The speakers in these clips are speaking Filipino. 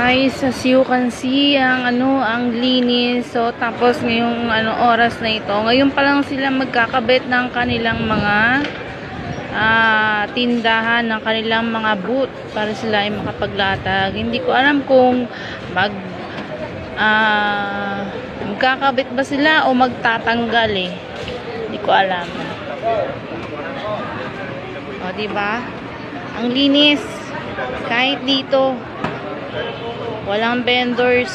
guys, as you can see, ang linis. So, tapos ngayong oras na ito, ngayon pa lang sila magkakabit ng kanilang mga tindahan, ng kanilang mga booth para sila ay makapaglatag. Hindi ko alam kung magkakabit ba sila o magtatanggal eh. Hindi ko alam. O, diba? Ang linis. Kahit dito walang vendors.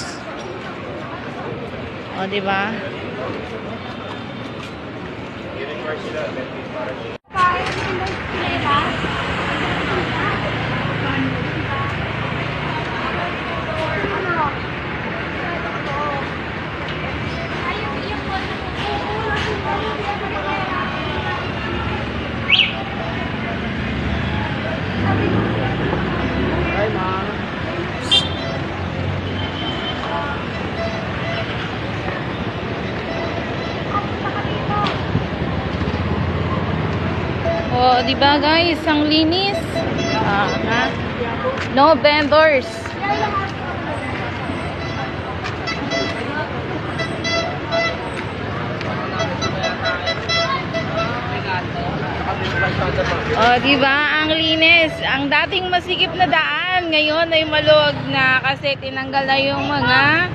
O, diba? O, diba guys, ang linis. No vendors. O, diba, ang linis. Ang dating masikip na daan, ngayon ay maluwag na kasi tinanggal na yung mga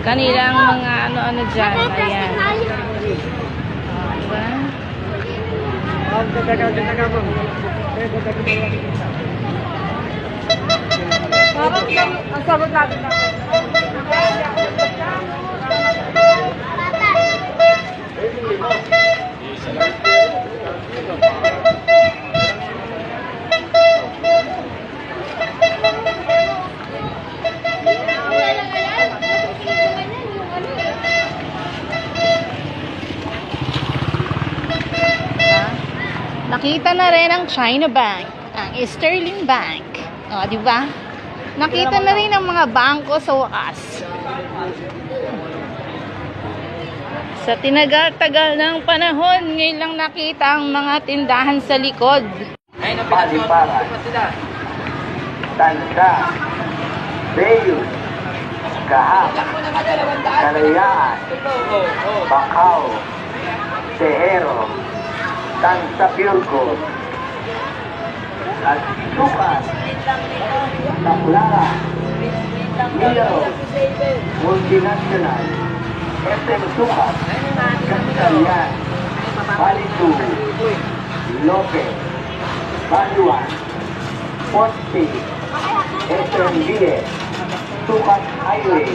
kanilang mga ano-ano dyan. Ayan. O, diba? Nakita na rin ang China Bank, ang Sterling Bank. O, di ba? Nakita na rin ang mga bangko sa wakas. Sa tinagal-tagal ng panahon, ngayon lang nakita ang mga tindahan sa likod. Paliparan, Tanda, Bayou, Kahap, Kalayaan, Bacau, Tehero, Santa Purgo, at Sukat, Taclara, Milo, Multinational, SM Sukat, Castellan, Balitu, Lopez, Baluan, Poste, SMBS, Sukat Highway,